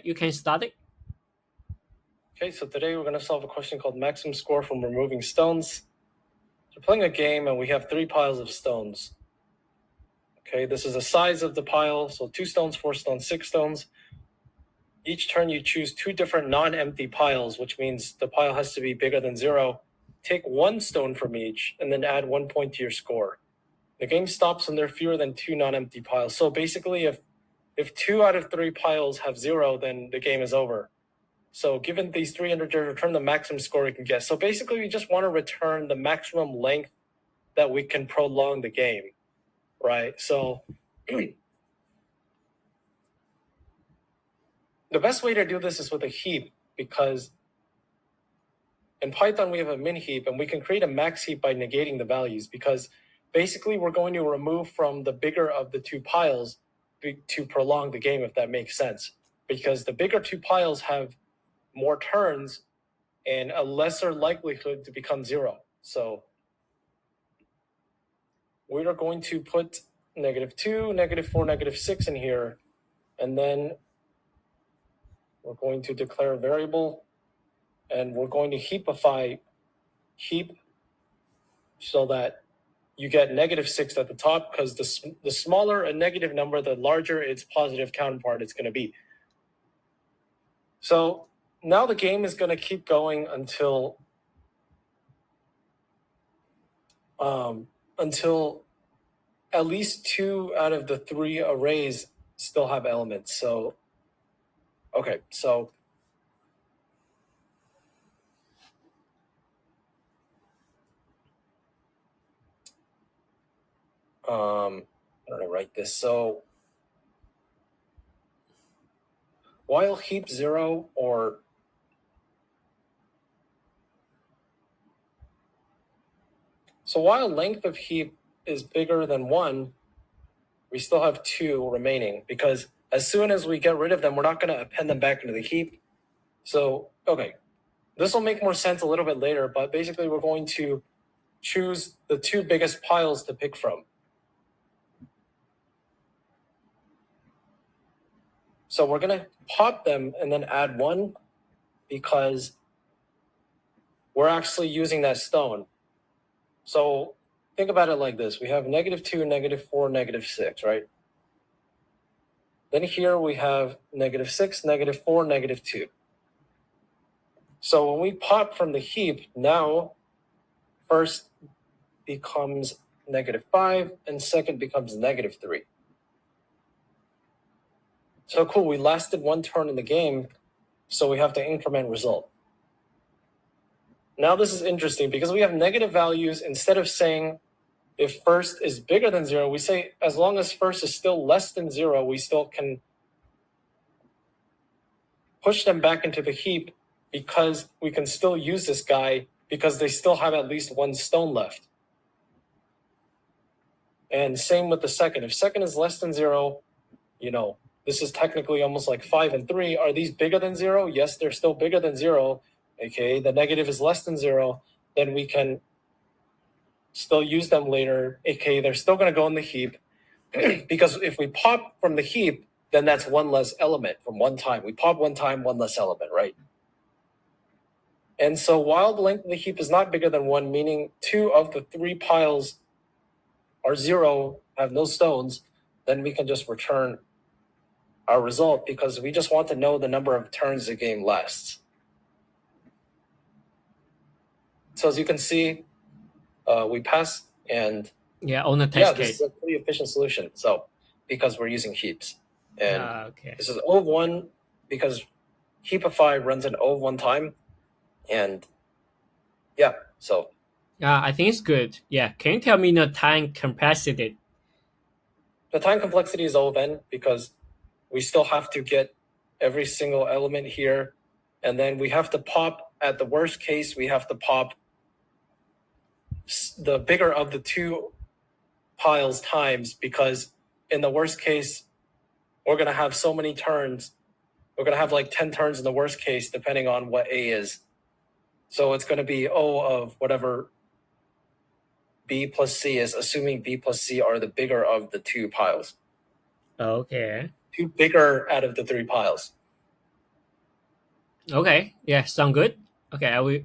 You can start it. Okay, so today we're going to solve a question called maximum score from removing stones. We're playing a game and we have 3 piles of stones. Okay, this is the size of the pile, so 2 stones, 4 stones, 6 stones. Each turn you choose 2 different non-empty piles, which means the pile has to be bigger than 0. Take 1 stone from each and then add 1 point to your score. The game stops when there are fewer than 2 non-empty piles. So basically if 2 out of 3 piles have 0, then the game is over. So given these 3 integers, return the maximum score we can get. So basically, we just want to return the maximum length that we can prolong the game, right? So the best way to do this is with a heap, because in Python, we have a min heap, and we can create a max heap by negating the values, because basically we're going to remove from the bigger of the 2 piles to prolong the game, if that makes sense. Because the bigger 2 piles have more turns and a lesser likelihood to become 0. So we are going to put -2, -4, -6 in here, and then we're going to declare a variable, and we're going to heapify heap so that you get -6 at the top, because the smaller a negative number, the larger its positive counterpart is going to be. So now the game is going to keep going until at least 2 out of the 3 arrays still have elements. So, okay, so I'm going to write this. So while heap 0 or so while length of heap is bigger than 1, we still have 2 remaining, because as soon as we get rid of them, we're not going to append them back into the heap. So, okay, this will make more sense a little bit later, but basically we're going to choose the 2 biggest piles to pick from. So we're going to pop them and then add 1, because we're actually using that stone. So think about it like this. We have -2, -4, -6, right? Then here we have -6, -4, -2. So when we pop from the heap, now first becomes -5 and second becomes -3. So cool, we lasted 1 turn in the game, so we have to increment result. Now this is interesting, because we have negative values. Instead of saying if first is bigger than 0, we say as long as first is still less than 0, we still can push them back into the heap, because we can still use this guy, because they still have at least 1 stone left. And same with the second. If second is less than 0, this is technically almost like 5 and 3. Are these bigger than 0? Yes, they're still bigger than 0. Okay, the negative is less than 0. Then we can still use them later. Okay, they're still going to go in the heap, because if we pop from the heap, then that's 1 less element from 1 time. We pop 1 time, 1 less element, right? And so while the length of the heap is not bigger than 1, meaning 2 of the 3 piles are 0, have no stones, then we can just return our result, because we just want to know the number of turns the game lasts. So as you can see, we pass, and on the test this case. is a pretty efficient solution. So because we're using heaps, and Okay. this is O of 1, because heapify runs an O of 1 time, and so I think it's good. Yeah, can you tell me the time complexity? the time complexity is O of n, because we still have to get every single element here, and then we have to pop, at the worst case, we have to pop the bigger of the 2 piles times, because in the worst case, we're going to have so many turns. We're going to have like 10 turns in the worst case, depending on what A is. So it's going to be O of whatever B plus C is, assuming B plus C are the bigger of the 2 piles. Okay. 2 bigger out of the 3 piles. Okay, yeah, sound good. Okay, I will